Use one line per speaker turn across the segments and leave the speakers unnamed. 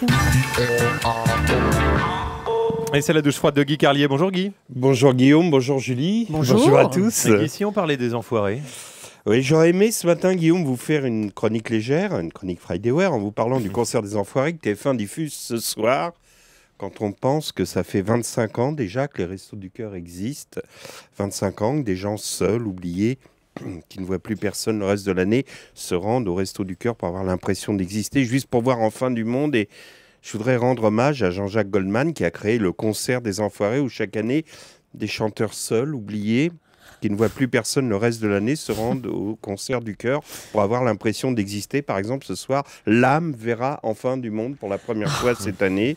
Classique.
Et c'est la douche froide de Guy Carlier. Bonjour Guy.
Bonjour Guillaume, bonjour Julie.
Bonjour.
À tous.
Et Guy, si on parlait des enfoirés.
Oui, j'aurais aimé ce matin, Guillaume, vous faire une chronique légère, une chronique Fridayware, en vous parlant du concert des enfoirés que TF1 diffuse ce soir. Quand on pense que ça fait 25 ans déjà que les Restos du Cœur existent, 25 ans que des gens seuls, oubliés, qui ne voient plus personne le reste de l'année, se rendent au Restos du Cœur pour avoir l'impression d'exister, juste pour voir en fin du monde. Et je voudrais rendre hommage à Jean-Jacques Goldman qui a créé le concert des enfoirés où chaque année, des chanteurs seuls, oubliés, qui ne voient plus personne le reste de l'année, se rendent au concert du cœur pour avoir l'impression d'exister. Par exemple, ce soir, l'âme verra en fin du monde pour la première fois cette année.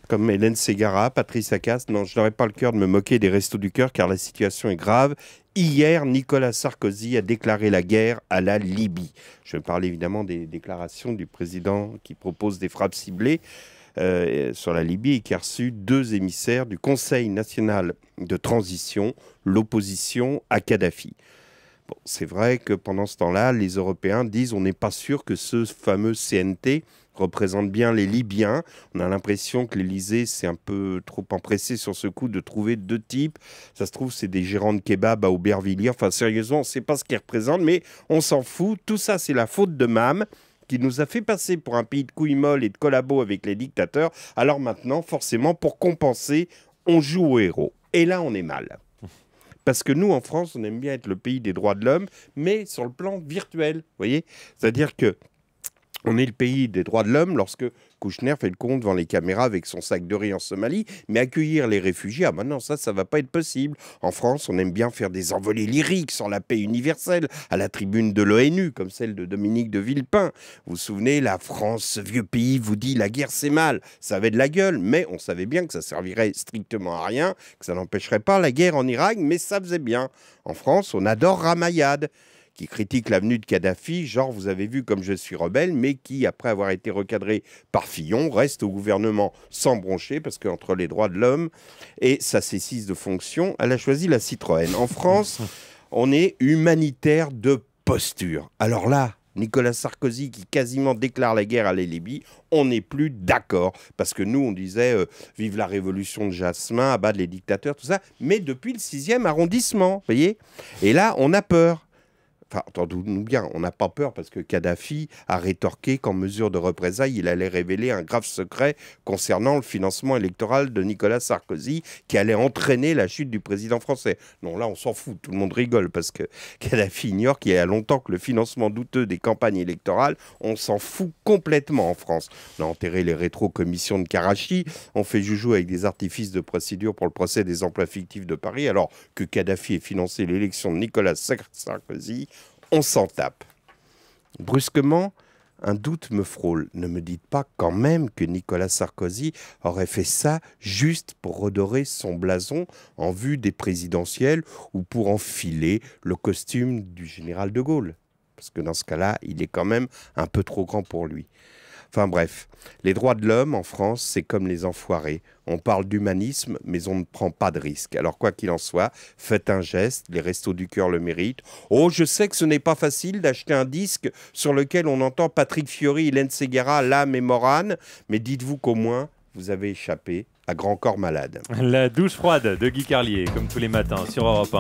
Comme Hélène Ségara, Patrice Hakas. Non, je n'aurais pas le cœur de me moquer des Restos du Cœur car la situation est grave. Hier, Nicolas Sarkozy a déclaré la guerre à la Libye. Je parle évidemment des déclarations du président qui propose des frappes ciblées sur la Libye et qui a reçu 2 émissaires du Conseil national de transition, l'opposition à Kadhafi. Bon, c'est vrai que pendant ce temps-là, les Européens disent on n'est pas sûr que ce fameux CNT représente bien les Libyens. On a l'impression que l'Élysée s'est un peu trop empressé sur ce coup de trouver 2 types. Ça se trouve, c'est des gérants de kebab à Aubervilliers. Enfin, sérieusement, on ne sait pas ce qu'ils représentent, mais on s'en fout. Tout ça, c'est la faute de MAM qui nous a fait passer pour un pays de couilles molles et de collabos avec les dictateurs. Alors maintenant, forcément, pour compenser, on joue au héros. Et là, on est mal. Parce que nous, en France, on aime bien être le pays des droits de l'homme, mais sur le plan virtuel, vous voyez ? C'est-à-dire que on est le pays des droits de l'homme lorsque Kouchner fait le con devant les caméras avec son sac de riz en Somalie, mais accueillir les réfugiés, ah ben non, ça va pas être possible. En France, on aime bien faire des envolées lyriques sur la paix universelle à la tribune de l'ONU, comme celle de Dominique de Villepin. Vous vous souvenez, la France, ce vieux pays, vous dit la guerre c'est mal, ça avait de la gueule, mais on savait bien que ça servirait strictement à rien, que ça n'empêcherait pas la guerre en Irak, mais ça faisait bien. En France, on adore Ramayad, qui critique l'avenue de Kadhafi, genre vous avez vu comme je suis rebelle, mais qui, après avoir été recadré par Fillon, reste au gouvernement sans broncher, parce qu'entre les droits de l'homme et sa cessise de fonction, elle a choisi la Citroën. En France, on est humanitaire de posture. Alors là, Nicolas Sarkozy qui quasiment déclare la guerre à la Libye, on n'est plus d'accord. Parce que nous, on disait vive la révolution de Jasmin, abattre les dictateurs, tout ça, mais depuis le 6e arrondissement, vous voyez. Et là, on a peur. Enfin, entendons-nous bien, on n'a pas peur parce que Kadhafi a rétorqué qu'en mesure de représailles, il allait révéler un grave secret concernant le financement électoral de Nicolas Sarkozy qui allait entraîner la chute du président français. Non, là, on s'en fout, tout le monde rigole parce que Kadhafi ignore qu'il y a longtemps que le financement douteux des campagnes électorales, on s'en fout complètement en France. On a enterré les rétro-commissions de Karachi, on fait joujou avec des artifices de procédure pour le procès des emplois fictifs de Paris, alors que Kadhafi ait financé l'élection de Nicolas Sarkozy, on s'en tape. Brusquement, un doute me frôle. Ne me dites pas quand même que Nicolas Sarkozy aurait fait ça juste pour redorer son blason en vue des présidentielles ou pour enfiler le costume du général de Gaulle. Parce que dans ce cas-là, il est quand même un peu trop grand pour lui. Enfin bref, les droits de l'homme en France, c'est comme les enfoirés. On parle d'humanisme, mais on ne prend pas de risque. Alors quoi qu'il en soit, faites un geste, les Restos du Cœur le méritent. Oh, je sais que ce n'est pas facile d'acheter un disque sur lequel on entend Patrick Fiori, Hélène Ségara, Lame et Morane, mais dites-vous qu'au moins, vous avez échappé à Grand Corps Malade.
La douche froide de Guy Carlier, comme tous les matins sur Europe 1.